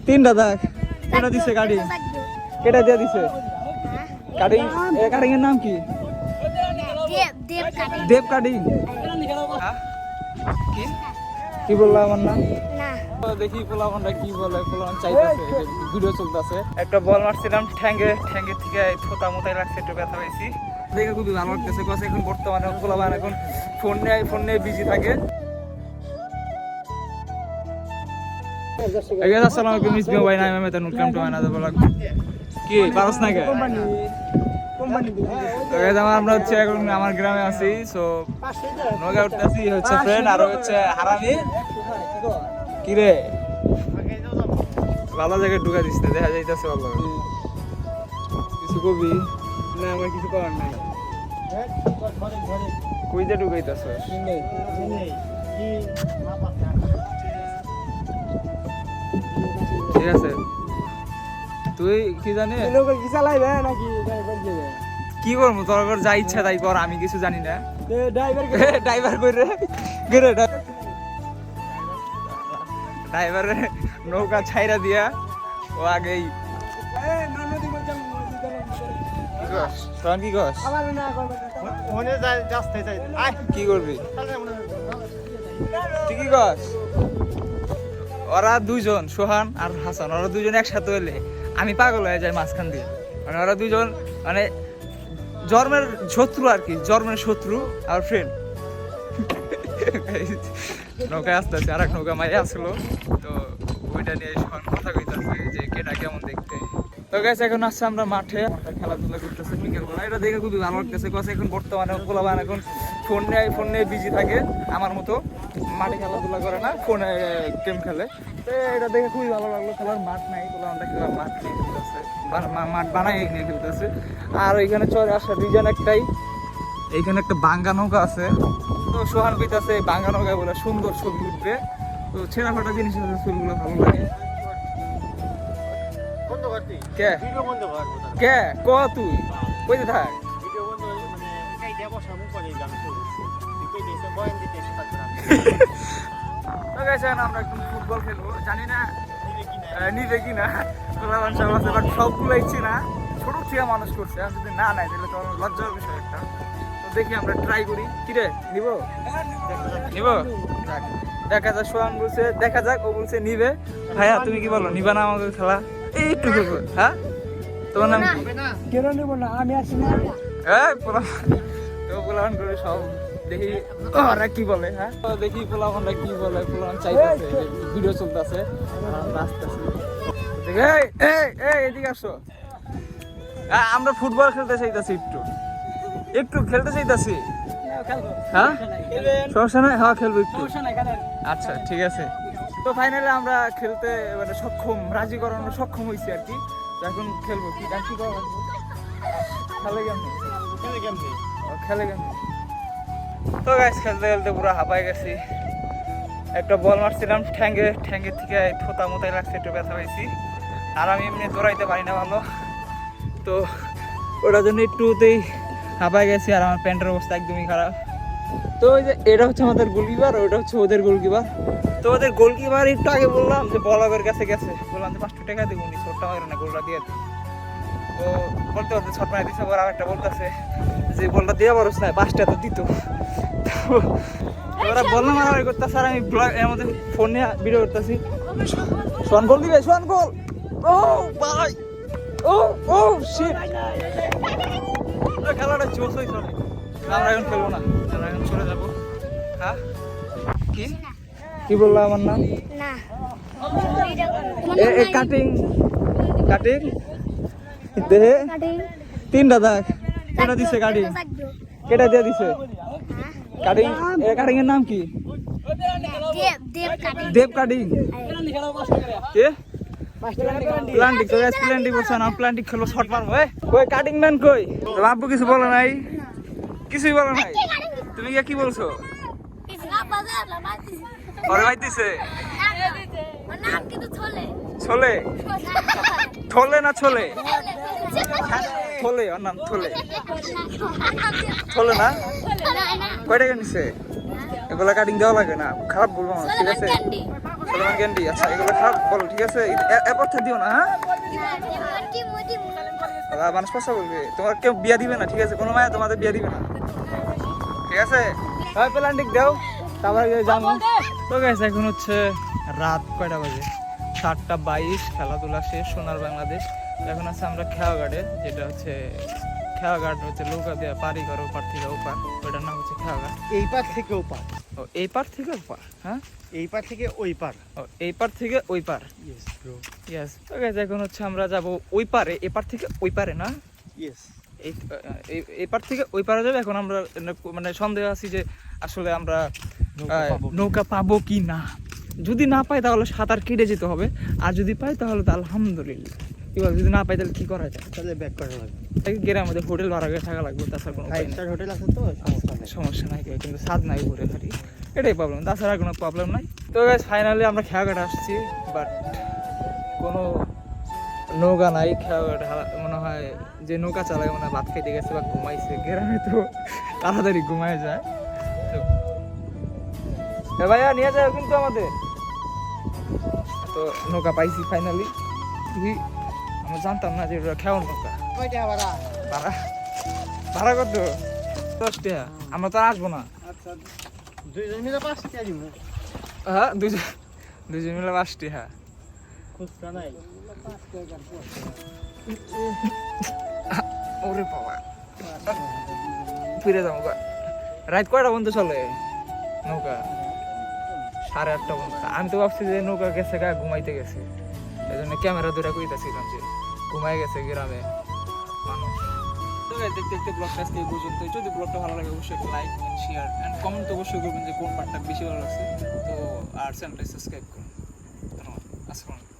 তিনটা দাগ কেটা দিছে গাড়ি কেটা দিয়ে দিছে কাটিং কাটিং এর নাম কি দেব কাটিং কি কি বললা আমার নাম দেখি পোলাপানটা কি বলে পোলাপান চাইতেছে ভিডিও চলতেছে একটা বল মারছিলাম ঠ্যাঙ্গে থেকে থোতা মোতাই লাগছে একটু ব্যথা পেয়েছি দেখে খুবই ভালো লাগতেছে কছে এখন বর্তমানে পোলাপান এখন ফোন নিয়ে বিজি থাকে। আসসালামু আলাইকুম ইসমিও ভাই নাম আমি তানুর কাম টু আনাদার ব্লগ কি পারস না কে আমরা হচ্ছে এখন আমার গ্রামে আছি সো নৌকা উঠতেছি হচ্ছে ফ্রেন্ড আর হচ্ছে হারামি কি রে ভালো জায়গায় ঢুকা দিস না দেখা যাইতেছে ভালো কিছু কবি না আমার কিছু করার নাই কইতে ঢুকাইতেছ ঠিক আছে তুই কি জানিস কি করবো তোর যা ইচ্ছা তাই কর আমি কিছু জানি না ড্রাইভার করে ড্রাইভারের নৌকা ছাইরা দিয়া ও আগেই কি কস কি করবি তুই কি কস ওরা দুইজন সোহান আর হাসান ওরা দুইজন একসাথে হলে আমি পাগল হয়ে যাই মাঝখান দিয়ে মানে ওরা দুইজন মানে জন্মের শত্রু আর কি জন্মের শত্রু আর ফ্রেন্ড নৌকায় আসতেছে আর এক নৌকা মাই আসলো তো ওইটা নিয়ে সোহান কথা কইতেছে যে কেটা কেমন দেখতে তো গেছে এখন আসছে আমরা মাঠে খেলাধুলা করতেছে বিকেলবেলা এটা দেখে খুবই ভালো লাগতেছে কছে এখন বর্তমানে পোলাপান এখন ফোন নিয়ে বিজি থাকে আমার মতো মাঠে খেলাধুলা করে না ফোনে গেম খেলে তো এটা দেখে খুবই ভালো লাগলো খেলার মাঠ নাই পোলাপানটা খেলার মাঠ নিয়ে খেলতেছে মাঠ বানাই নিয়ে খেলতেছে আর ওইখানে চলে আসার রিজন একটাই এইখানে একটা বাঙ্গা নৌকা আছে তো সোহান কইতাছে বাঙ্গা নৌকা বলে সুন্দর ছবি উঠবে তো ছেঁড়া ফাটা জিনিস ছবিগুলো ভালো লাগে কে কে ক তুই কইতে থাক আমরা একটু ফুটবল খেলবো জানি না নিবে কিনা বাট সবগুলো ইচ্ছি না ছোট থেকে মানুষ করছে আর যদি না নেয় তাহলে তো লজ্জার বিষয় একটা তো দেখি আমরা ট্রাই করি কিরে নিব দেখা যাক সোহান বলছে দেখা যাক ও বলছে নিবে ভাইয়া তুমি কি বলো নিবা না আমাদের খেলা এইটু খেলবো হ্যাঁ তোমার নাম কেন নেবো না আমি আছি না হ্যাঁ তো পোলাপান করে সব দেখি ওরা কি বলে হ্যাঁ দেখি পোলাপানটা কি বলে পোলাপান চাইতেছে ভিডিও চলতেছে এদিকে আসো আমরা ফুটবল খেলতে চাইতেছি একটু খেলতে চাইতেছি হ্যাঁ সমস্যা নাই হ্যাঁ খেলবো একটু আচ্ছা ঠিক আছে তো ফাইনালি আমরা খেলতে মানে রাজি করানো সক্ষম হয়েছি আর কি এখন খেলবো কি কি করা খেলে কেমনি তো গাইস খেলতে খেলতে পুরো হাঁপাই গেছি একটা বল মারছিলাম ঠ্যাঙ্গে থেকে থোতা মোতাই লাগছে একটু ব্যথা পেয়েছি আর আমি এমনি দৌড়াইতে পারি না ভালো তো ওটার জন্য একটুতেই হাঁপাই গেছি আর আমার প্যান্টের অবস্থা একদমই খারাপ তো ওই যে এটা হচ্ছে আমাদের গোলকিপার ওটা হচ্ছে ওদের গোলকিপার তো ওদের গোলকিপার একটু আগে বললাম যে বলাবের কাছে গেছে বললাম যে 500 টাকা দেবো উনি ছোটটা মারে না গোলটা দিয়ে দিই তো বলতে ছট মারা দিচ্ছে আর একটা বলতেছে যে বলটা দিয়ে পারস না 5টা তো দিত ওরা বললাম মারামারি করতেছে আর আমি এর মধ্যে ফোন নিয়ে ভিডিও করতেছি সোহান গোল দিবে সোহান গোল ও ভাই ও শিট খেলাটা জোশ হয়ে চলে আমরা এখন খেলবো না আমরা এখন চলে যাবো হ্যাঁ কি বললো আমার নাম কাটিং দেহে তিনটা দাগ কেটা দিছে গাড়ি কেটা দিয়ে দিছে কাটিং এর নাম কি দেব কাটিং কে প্লান্টিক তো প্লান্টিক বলছে না প্লান্টিক খেলবো শট মারবো কই কাটিং ম্যান কই বাবু কিছু বলে নাই কিছুই বলে নাই তুমি কি বলছো ওরে ভাই দিছে ছোলে ছোলে না ছোলে থলে ওর নাম থলে না কয় টাকা নিছে এগুলা কাটিং দেওয়া লাগে না খারাপ বলবো না ঠিক আছে সালমান ক্যান্ডি, আচ্ছা এগুলো খারাপ বলো, ঠিক আছে? এরপর থেকে দিও না, হ্যাঁ? মানুষ পয়সা বলবে, তোমার কেউ বিয়া দিবে না, ঠিক আছে? কোনো মায়া তোমাদের বিয়া দিবে না, ঠিক আছে? ভাই প্লান্টিক দাও, তারপরে যাবো। তো গেছে এখন হচ্ছে রাত কয়টা বাজে? 7:22। খেলাধুলা শেষ, সোনার বাংলাদেশ। এখন আছে আমরা খেয়াঘাটে, যেটা হচ্ছে খেয়াঘাট হচ্ছে নৌকা দেওয়া পারি করো ওপার থেকে ওপার, ওইটার নাম হচ্ছে খেয়াঘাট। এই পার থেকে ও পার। ও এই পার থেকে ওপার, হ্যাঁ? এই পার থেকে ওই পার। ও এই পার থেকে ওই পার, ইয়েস ব্রো। ইয়েস। তো গেছে এখন হচ্ছে আমরা যাব ওই পারে, এপার থেকে ওই পারে না, ইয়েস। এই পার থেকে ওই পারে যাবে। এখন আমরা মানে সন্দেহ আছি যে আসলে আমরা নৌকা পাবো কি না। যদি না পাই তাহলে সাঁতার কেটে যেতে হবে, আর যদি পাই তাহলে তো আলহামদুলিল্লাহ। এবার যদি না পাই তাহলে কি করা যায়? তাহলে ব্যাক করা লাগবে। গ্রামের মধ্যে হোটেল ভাড়া করে থাকা লাগবে, তাছাড়া কোনো উপায় ফাইভ নেই। স্টার হোটেল আছে তো, সমস্যা নেই। সমস্যা নাই, কিন্তু স্বাদ নাই ঘুরে খালি, এটাই প্রবলেম, তাছাড়া কোনো প্রবলেম নাই। তো গাইস ফাইনালি আমরা খেয়াঘাট আসছি, বাট কোনো নৌকা নাই। খেয়াঘাট মনে হয় যে নৌকা চালায় মনে হয় ভাত খাইতে গেছে বা ঘুমাইছে। গ্রামে তো তাড়াতাড়ি ঘুমায় যায়। তো ভাইয়া নিয়ে যায় কিন্তু আমাদের তো নৌকা পাইছি ফাইনালি। আমরা জানতাম না যে ওটা খেয়ার নৌকা। কয়টা ভাড়া? ভাড়া ভাড়া কত? 10 টাকা। আমরা তো আর আসবো না। আচ্ছা, দুইজন মিলে 5 টাকা দিব। হ্যাঁ, দুজন মিলে 5 টাকা। খুচরা নাই। ওরে বাবা, ফিরে যাবো। রাত কয়টা পর্যন্ত চলে নৌকা? 8:30 পর্যন্ত। আমি তো ভাবছি যে নৌকা গেছে গা, ঘুমাইতে গেছে, এই জন্য ক্যামেরা দুটা কইতাছিলাম যে ঘুমাই গেছে গ্রামে মানুষ। তো দেখতে দেখতে ব্লগটা আজকে এই পর্যন্ত। যদি ব্লগটা ভালো লাগে অবশ্যই like and share and comment অবশ্যই করবেন যে কোন পার্টটা বেশি ভালো লাগছে। তো আর চ্যানেলটা সাবস্ক্রাইব করুন। ধন্যবাদ। আসসালামু আলাইকুম।